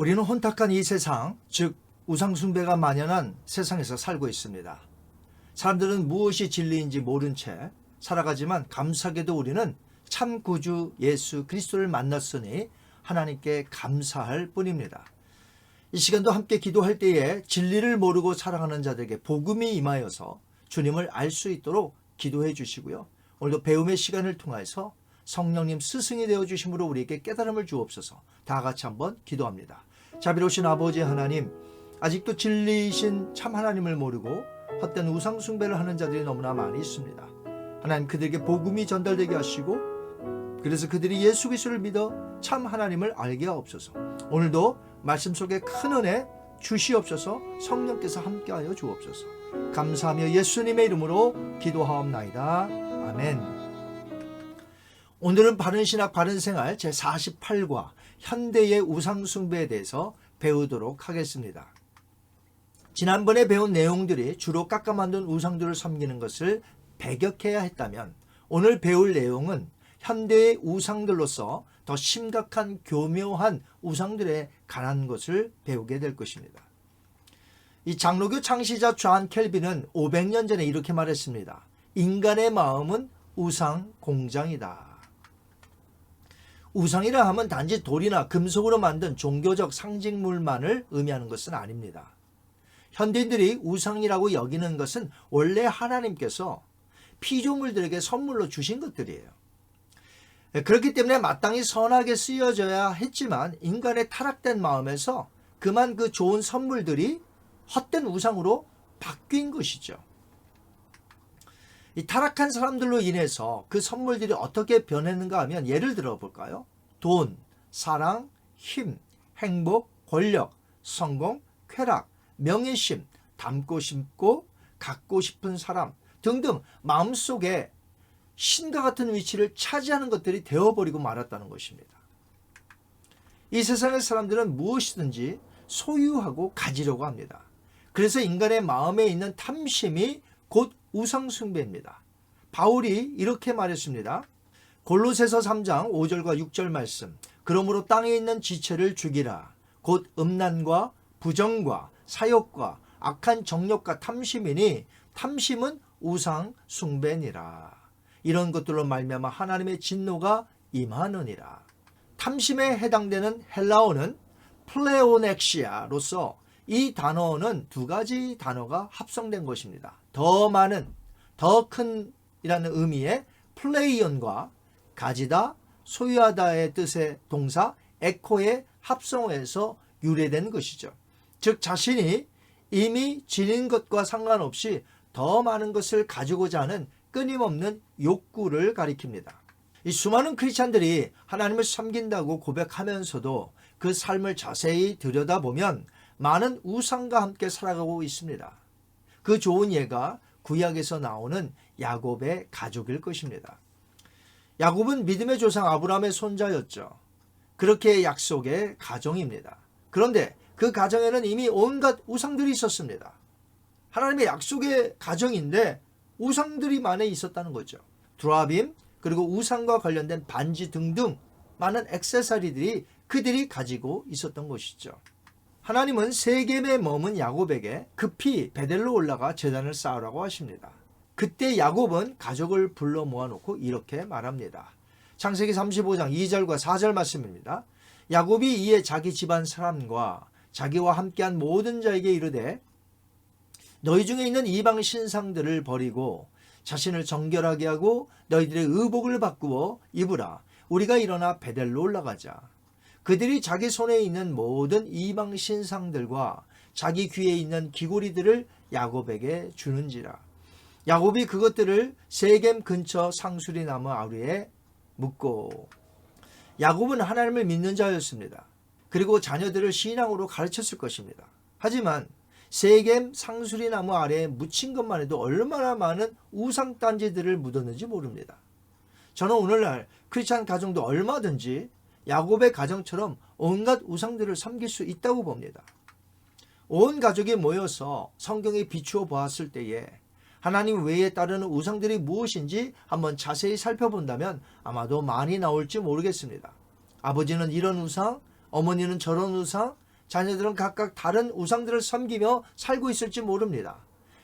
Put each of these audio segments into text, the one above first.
우리는 혼탁한 이 세상, 즉 우상숭배가 만연한 세상에서 살고 있습니다. 사람들은 무엇이 진리인지 모른 채 살아가지만 감사하게도 우리는 참 구주 예수 그리스도를 만났으니 하나님께 감사할 뿐입니다. 이 시간도 함께 기도할 때에 진리를 모르고 살아가는 자들에게 복음이 임하여서 주님을 알 수 있도록 기도해 주시고요. 오늘도 배움의 시간을 통해서 성령님 스승이 되어주심으로 우리에게 깨달음을 주옵소서. 다 같이 한번 기도합니다. 자비로우신 아버지 하나님, 아직도 진리이신 참 하나님을 모르고 헛된 우상숭배를 하는 자들이 너무나 많이 있습니다. 하나님, 그들에게 복음이 전달되게 하시고 그래서 그들이 예수 그리스도를 믿어 참 하나님을 알게 하옵소서. 오늘도 말씀 속에 큰 은혜 주시옵소서. 성령께서 함께하여 주옵소서. 감사하며 예수님의 이름으로 기도하옵나이다. 아멘. 오늘은 바른신학 바른생활 제48과 현대의 우상숭배에 대해서 배우도록 하겠습니다. 지난번에 배운 내용들이 주로 깎아 만든 우상들을 섬기는 것을 배격해야 했다면 오늘 배울 내용은 현대의 우상들로서 더 심각한 교묘한 우상들에 관한 것을 배우게 될 것입니다. 이 장로교 창시자 존 켈빈은 500년 전에 이렇게 말했습니다. 인간의 마음은 우상 공장이다. 우상이라 하면 단지 돌이나 금속으로 만든 종교적 상징물만을 의미하는 것은 아닙니다. 현대인들이 우상이라고 여기는 것은 원래 하나님께서 피조물들에게 선물로 주신 것들이에요. 그렇기 때문에 마땅히 선하게 쓰여져야 했지만 인간의 타락된 마음에서 그만 그 좋은 선물들이 헛된 우상으로 바뀐 것이죠. 이 타락한 사람들로 인해서 그 선물들이 어떻게 변했는가 하면 예를 들어 볼까요? 돈, 사랑, 힘, 행복, 권력, 성공, 쾌락, 명예심, 닮고 싶고 갖고 싶은 사람 등등 마음속에 신과 같은 위치를 차지하는 것들이 되어버리고 말았다는 것입니다. 이 세상의 사람들은 무엇이든지 소유하고 가지려고 합니다. 그래서 인간의 마음에 있는 탐심이 곧 우상숭배입니다. 바울이 이렇게 말했습니다. 골로새서 3장 5절과 6절 말씀. 그러므로 땅에 있는 지체를 죽이라. 곧 음란과 부정과 사욕과 악한 정욕과 탐심이니 탐심은 우상숭배니라. 이런 것들로 말미암아 하나님의 진노가 임하느니라. 탐심에 해당되는 헬라어는 플레오넥시아로서 이 단어는 두 가지 단어가 합성된 것입니다. 더 많은, 더 큰 이라는 의미의 플레이온과 가지다, 소유하다의 뜻의 동사 에코의 합성어에서 유래된 것이죠. 즉 자신이 이미 지닌 것과 상관없이 더 많은 것을 가지고자 하는 끊임없는 욕구를 가리킵니다. 이 수많은 크리스찬들이 하나님을 섬긴다고 고백하면서도 그 삶을 자세히 들여다보면 많은 우상과 함께 살아가고 있습니다. 그 좋은 예가 구약에서 나오는 야곱의 가족일 것입니다. 야곱은 믿음의 조상 아브라함의 손자였죠. 그렇게 약속의 가정입니다. 그런데 그 가정에는 이미 온갖 우상들이 있었습니다. 하나님의 약속의 가정인데 우상들이 많이 있었다는 거죠. 드라빔 그리고 우상과 관련된 반지 등등 많은 액세서리들이 그들이 가지고 있었던 것이죠. 하나님은 세겜에 머문 야곱에게 급히 베델로 올라가 제단을 쌓으라고 하십니다. 그때 야곱은 가족을 불러 모아놓고 이렇게 말합니다. 창세기 35장 2절과 4절 말씀입니다. 야곱이 이에 자기 집안 사람과 자기와 함께한 모든 자에게 이르되 너희 중에 있는 이방 신상들을 버리고 자신을 정결하게 하고 너희들의 의복을 바꾸어 입으라. 우리가 일어나 베델로 올라가자. 그들이 자기 손에 있는 모든 이방 신상들과 자기 귀에 있는 귀고리들을 야곱에게 주는지라. 야곱이 그것들을 세겜 근처 상수리 나무 아래에 묻고. 야곱은 하나님을 믿는 자였습니다. 그리고 자녀들을 신앙으로 가르쳤을 것입니다. 하지만 세겜 상수리 나무 아래에 묻힌 것만 해도 얼마나 많은 우상 단지들을 묻었는지 모릅니다. 저는 오늘날 크리스찬 가정도 얼마든지 야곱의 가정처럼 온갖 우상들을 섬길 수 있다고 봅니다. 온 가족이 모여서 성경에 비추어 보았을 때에 하나님 외에 따르는 우상들이 무엇인지 한번 자세히 살펴본다면 아마도 많이 나올지 모르겠습니다. 아버지는 이런 우상, 어머니는 저런 우상, 자녀들은 각각 다른 우상들을 섬기며 살고 있을지 모릅니다.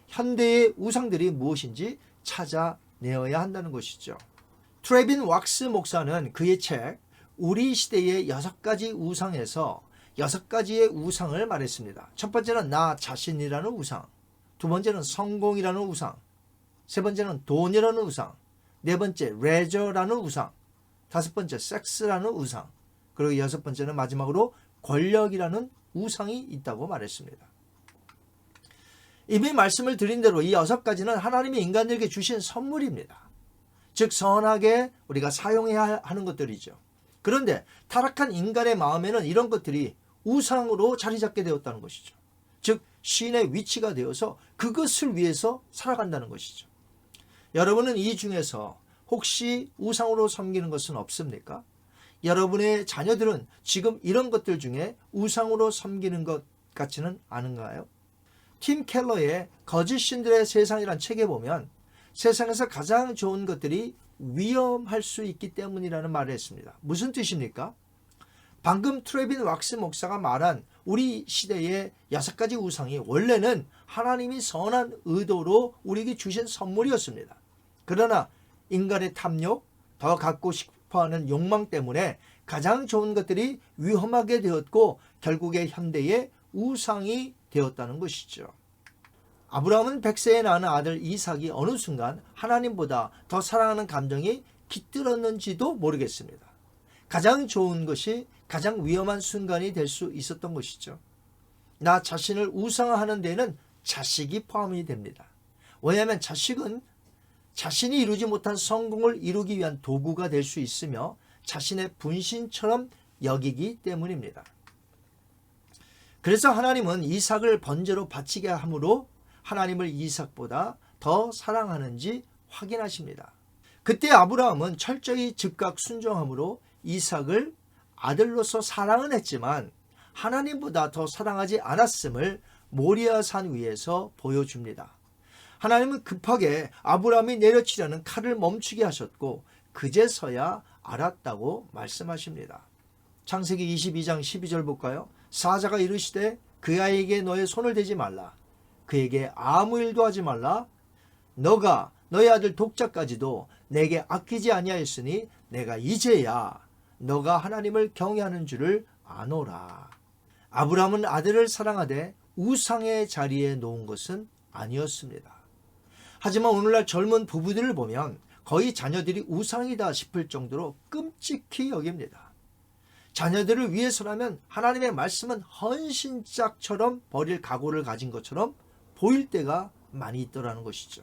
현대의 우상들이 무엇인지 찾아내어야 한다는 것이죠. 트레빈 왁스 목사는 그의 책 우리 시대의 6가지 우상에서 6가지의 우상을 말했습니다. 첫 번째는 나 자신이라는 우상, 두 번째는 성공이라는 우상, 세 번째는 돈이라는 우상, 네 번째 레저라는 우상, 다섯 번째 섹스라는 우상, 그리고 여섯 번째는 마지막으로 권력이라는 우상이 있다고 말했습니다. 이미 말씀을 드린 대로 이 6가지는 하나님이 인간들에게 주신 선물입니다. 즉 선하게 우리가 사용해야 하는 것들이죠. 그런데 타락한 인간의 마음에는 이런 것들이 우상으로 자리 잡게 되었다는 것이죠. 즉 신의 위치가 되어서 그것을 위해서 살아간다는 것이죠. 여러분은 이 중에서 혹시 우상으로 섬기는 것은 없습니까? 여러분의 자녀들은 지금 이런 것들 중에 우상으로 섬기는 것 같지는 않은가요? 팀 켈러의 거짓 신들의 세상이란 책에 보면 세상에서 가장 좋은 것들이 위험할 수 있기 때문이라는 말을 했습니다. 무슨 뜻입니까? 방금 트레빈 왁스 목사가 말한 우리 시대의 6가지 우상이 원래는 하나님이 선한 의도로 우리에게 주신 선물이었습니다. 그러나 인간의 탐욕, 더 갖고 싶어하는 욕망 때문에 가장 좋은 것들이 위험하게 되었고 결국에 현대의 우상이 되었다는 것이죠. 아브라함은 100세에 낳은 아들 이삭이 어느 순간 하나님보다 더 사랑하는 감정이 깃들었는지도 모르겠습니다. 가장 좋은 것이 가장 위험한 순간이 될 수 있었던 것이죠. 나 자신을 우상화하는 데에는 자식이 포함이 됩니다. 왜냐하면 자식은 자신이 이루지 못한 성공을 이루기 위한 도구가 될 수 있으며 자신의 분신처럼 여기기 때문입니다. 그래서 하나님은 이삭을 번제로 바치게 함으로 하나님을 이삭보다 더 사랑하는지 확인하십니다. 그때 아브라함은 철저히 즉각 순종함으로 이삭을 아들로서 사랑은 했지만 하나님보다 더 사랑하지 않았음을 모리아산 위에서 보여줍니다. 하나님은 급하게 아브라함이 내려치려는 칼을 멈추게 하셨고 그제서야 알았다고 말씀하십니다. 창세기 22장 12절 볼까요? 사자가 이르시되 그 아이에게 너의 손을 대지 말라. 그에게 아무 일도 하지 말라. 너가 너의 아들 독자까지도 내게 아끼지 아니하였으니 내가 이제야 너가 하나님을 경외하는 줄을 아노라. 아브라함은 아들을 사랑하되 우상의 자리에 놓은 것은 아니었습니다. 하지만 오늘날 젊은 부부들을 보면 거의 자녀들이 우상이다 싶을 정도로 끔찍히 여깁니다. 자녀들을 위해서라면 하나님의 말씀은 헌신짝처럼 버릴 각오를 가진 것처럼 보일 때가 많이 있더라는 것이죠.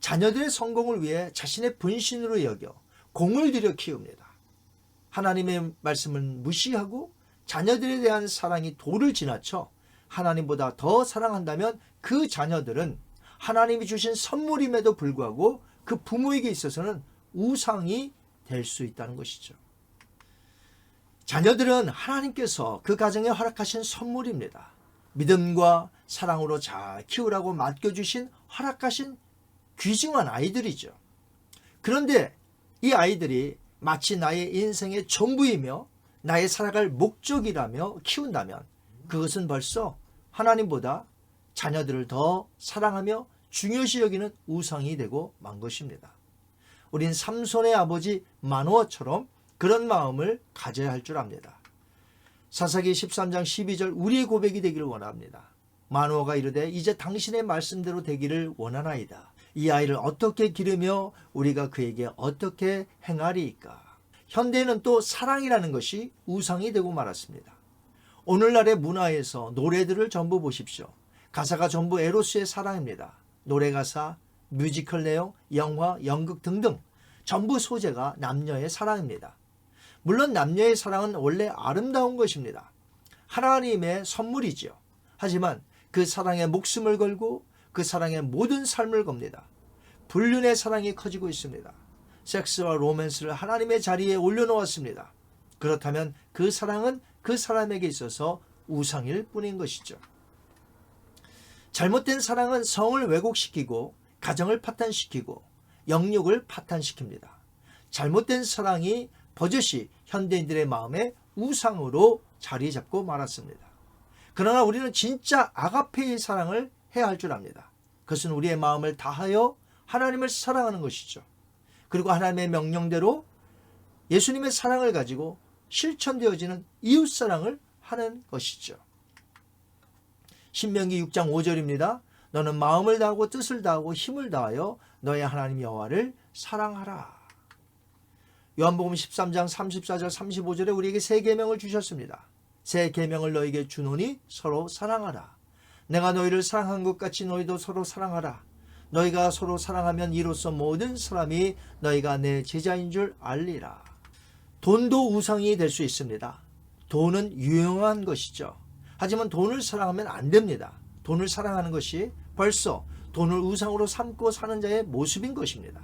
자녀들의 성공을 위해 자신의 분신으로 여겨 공을 들여 키웁니다. 하나님의 말씀을 무시하고 자녀들에 대한 사랑이 도를 지나쳐 하나님보다 더 사랑한다면 그 자녀들은 하나님이 주신 선물임에도 불구하고 그 부모에게 있어서는 우상이 될 수 있다는 것이죠. 자녀들은 하나님께서 그 가정에 허락하신 선물입니다. 믿음과 사랑으로 잘 키우라고 맡겨주신 허락하신 귀중한 아이들이죠. 그런데 이 아이들이 마치 나의 인생의 전부이며 나의 살아갈 목적이라며 키운다면 그것은 벌써 하나님보다 자녀들을 더 사랑하며 중요시 여기는 우상이 되고 만 것입니다. 우린 삼손의 아버지 마노아처럼 그런 마음을 가져야 할 줄 압니다. 사사기 13장 12절 우리의 고백이 되기를 원합니다. 마노아가 이르되 이제 당신의 말씀대로 되기를 원하나이다. 이 아이를 어떻게 기르며 우리가 그에게 어떻게 행하리이까. 현대에는 또 사랑이라는 것이 우상이 되고 말았습니다. 오늘날의 문화에서 노래들을 전부 보십시오. 가사가 전부 에로스의 사랑입니다. 노래 가사, 뮤지컬 내용, 영화, 연극 등등 전부 소재가 남녀의 사랑입니다. 물론 남녀의 사랑은 원래 아름다운 것입니다. 하나님의 선물이죠. 하지만 그 사랑에 목숨을 걸고 그 사랑에 모든 삶을 겁니다. 불륜의 사랑이 커지고 있습니다. 섹스와 로맨스를 하나님의 자리에 올려놓았습니다. 그렇다면 그 사랑은 그 사람에게 있어서 우상일 뿐인 것이죠. 잘못된 사랑은 성을 왜곡시키고 가정을 파탄시키고 영육을 파탄시킵니다. 잘못된 사랑이 버젓이 현대인들의 마음에 우상으로 자리 잡고 말았습니다. 그러나 우리는 진짜 아가페의 사랑을 해야 할 줄 압니다. 그것은 우리의 마음을 다하여 하나님을 사랑하는 것이죠. 그리고 하나님의 명령대로 예수님의 사랑을 가지고 실천되어지는 이웃사랑을 하는 것이죠. 신명기 6장 5절입니다. 너는 마음을 다하고 뜻을 다하고 힘을 다하여 너의 하나님 여호와를 사랑하라. 요한복음 13장 34절 35절에 우리에게 새 계명을 주셨습니다. 새 계명을 너에게 주노니 서로 사랑하라. 내가 너희를 사랑한 것 같이 너희도 서로 사랑하라. 너희가 서로 사랑하면 이로써 모든 사람이 너희가 내 제자인 줄 알리라. 돈도 우상이 될 수 있습니다. 돈은 유용한 것이죠. 하지만 돈을 사랑하면 안 됩니다. 돈을 사랑하는 것이 벌써 돈을 우상으로 삼고 사는 자의 모습인 것입니다.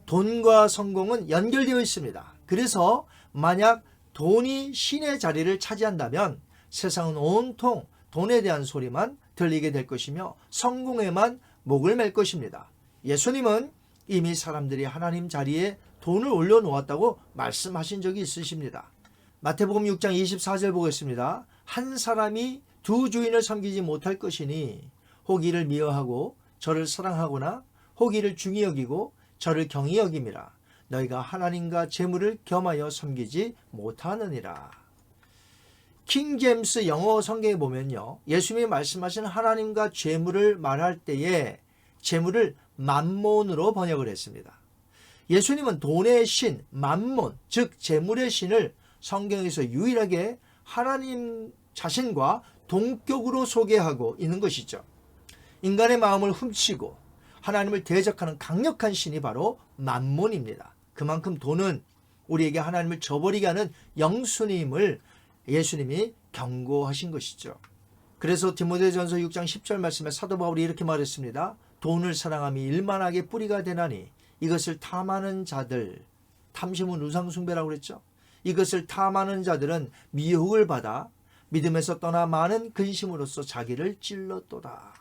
돈과 성공은 연결되어 있습니다. 그래서 만약 돈이 신의 자리를 차지한다면 세상은 온통 돈에 대한 소리만 들리게 될 것이며 성공에만 목을 맬 것입니다. 예수님은 이미 사람들이 하나님 자리에 돈을 올려놓았다고 말씀하신 적이 있으십니다. 마태복음 6장 24절 보겠습니다. 한 사람이 두 주인을 섬기지 못할 것이니 혹 이를 미워하고 저를 사랑하거나 혹 이를 중히 여기고 저를 경히 여김이라. 너희가 하나님과 재물을 겸하여 섬기지 못하느니라. 킹 제임스 영어 성경에 보면요, 예수님이 말씀하신 하나님과 재물을 말할 때에 재물을 맘몬으로 번역을 했습니다. 예수님은 돈의 신, 맘몬, 즉 재물의 신을 성경에서 유일하게 하나님 자신과 동격으로 소개하고 있는 것이죠. 인간의 마음을 훔치고 하나님을 대적하는 강력한 신이 바로 맘몬입니다. 그만큼 돈은 우리에게 하나님을 저버리게 하는 영순임을 예수님이 경고하신 것이죠. 그래서 디모데전서 6장 10절 말씀에 사도 바울이 이렇게 말했습니다. 돈을 사랑함이 일만하게 뿌리가 되나니 이것을 탐하는 자들, 탐심은 우상숭배라고 그랬죠. 이것을 탐하는 자들은 미혹을 받아 믿음에서 떠나 많은 근심으로써 자기를 찔렀도다.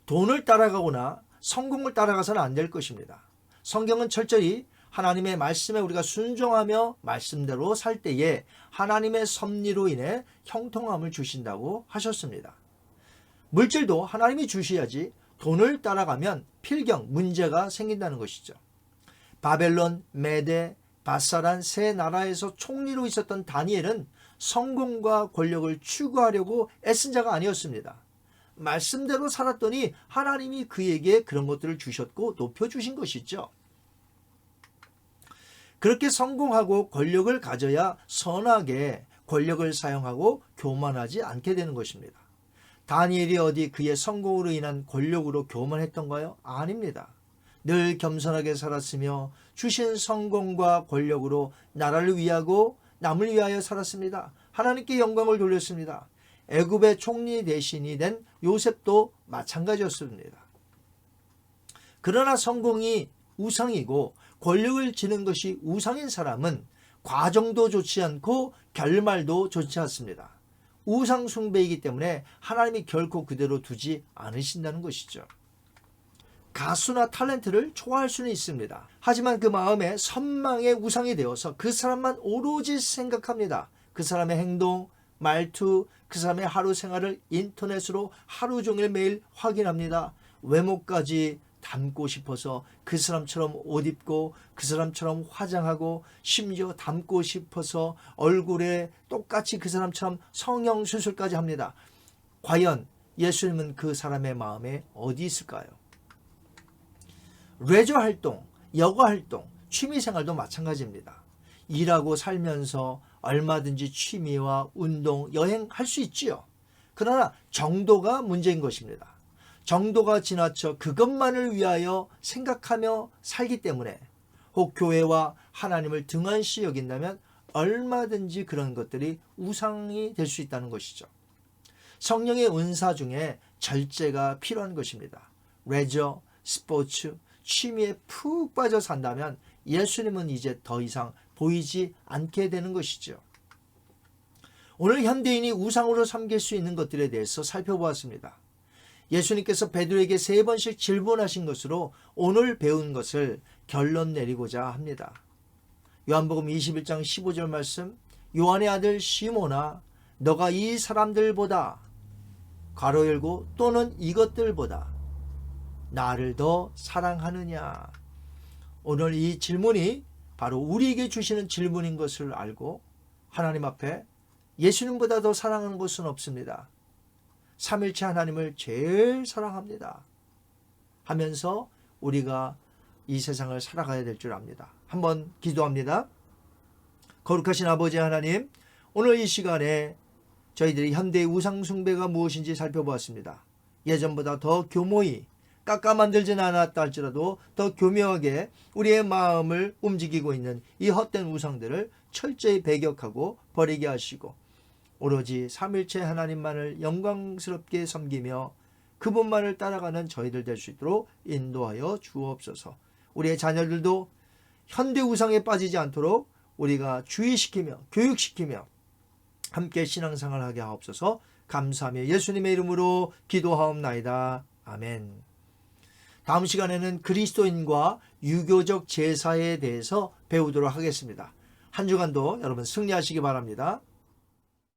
돈을 따라가거나 성공을 따라가서는 안 될 것입니다. 성경은 철저히 하나님의 말씀에 우리가 순종하며 말씀대로 살 때에 하나님의 섭리로 인해 형통함을 주신다고 하셨습니다. 물질도 하나님이 주셔야지 돈을 따라가면 필경 문제가 생긴다는 것이죠. 바벨론, 메데, 바사란 세 나라에서 총리로 있었던 다니엘은 성공과 권력을 추구하려고 애쓴 자가 아니었습니다. 말씀대로 살았더니 하나님이 그에게 그런 것들을 주셨고 높여주신 것이죠. 그렇게 성공하고 권력을 가져야 선하게 권력을 사용하고 교만하지 않게 되는 것입니다. 다니엘이 어디 그의 성공으로 인한 권력으로 교만했던가요? 아닙니다. 늘 겸손하게 살았으며 주신 성공과 권력으로 나라를 위하고 남을 위하여 살았습니다. 하나님께 영광을 돌렸습니다. 애굽의 총리 대신이 된 요셉도 마찬가지였습니다. 그러나 성공이 우상이고 권력을 지는 것이 우상인 사람은 과정도 좋지 않고 결말도 좋지 않습니다. 우상 숭배이기 때문에 하나님이 결코 그대로 두지 않으신다는 것이죠. 가수나 탤런트를 좋아할 수는 있습니다. 하지만 그 마음에 선망의 우상이 되어서 그 사람만 오로지 생각합니다. 그 사람의 행동, 말투, 그 사람의 하루 생활을 인터넷으로 하루 종일 매일 확인합니다. 외모까지 닮고 싶어서 그 사람처럼 옷 입고 그 사람처럼 화장하고 심지어 닮고 싶어서 얼굴에 똑같이 그 사람처럼 성형수술까지 합니다. 과연 예수님은 그 사람의 마음에 어디 있을까요? 레저 활동, 여가 활동, 취미생활도 마찬가지입니다. 일하고 살면서 얼마든지 취미와 운동, 여행할 수 있지요. 그러나 정도가 문제인 것입니다. 정도가 지나쳐 그것만을 위하여 생각하며 살기 때문에 혹 교회와 하나님을 등한시 여긴다면 얼마든지 그런 것들이 우상이 될 수 있다는 것이죠. 성령의 은사 중에 절제가 필요한 것입니다. 레저, 스포츠, 취미에 푹 빠져 산다면 예수님은 이제 더 이상 보이지 않게 되는 것이죠. 오늘 현대인이 우상으로 섬길 수 있는 것들에 대해서 살펴보았습니다. 예수님께서 베드로에게 3번씩 질문하신 것으로 오늘 배운 것을 결론 내리고자 합니다. 요한복음 21장 15절 말씀, 요한의 아들 시몬아, 너가 이 사람들보다 괄호 열고 또는 이것들보다 나를 더 사랑하느냐. 오늘 이 질문이 바로 우리에게 주시는 질문인 것을 알고 하나님 앞에 예수님보다 더 사랑하는 것은 없습니다. 삼일체 하나님을 제일 사랑합니다 하면서 우리가 이 세상을 살아가야 될 줄 압니다. 한번 기도합니다. 거룩하신 아버지 하나님, 오늘 이 시간에 저희들이 현대의 우상 숭배가 무엇인지 살펴보았습니다. 예전보다 더 교모히 깎아 만들지는 않았다 할지라도 더 교묘하게 우리의 마음을 움직이고 있는 이 헛된 우상들을 철저히 배격하고 버리게 하시고 오로지 삼일체 하나님만을 영광스럽게 섬기며 그분만을 따라가는 저희들 될 수 있도록 인도하여 주옵소서. 우리의 자녀들도 현대 우상에 빠지지 않도록 우리가 주의시키며 교육시키며 함께 신앙생활을 하게 하옵소서. 감사하며 예수님의 이름으로 기도하옵나이다. 아멘. 다음 시간에는 그리스도인과 유교적 제사에 대해서 배우도록 하겠습니다. 한 주간도 여러분 승리하시기 바랍니다.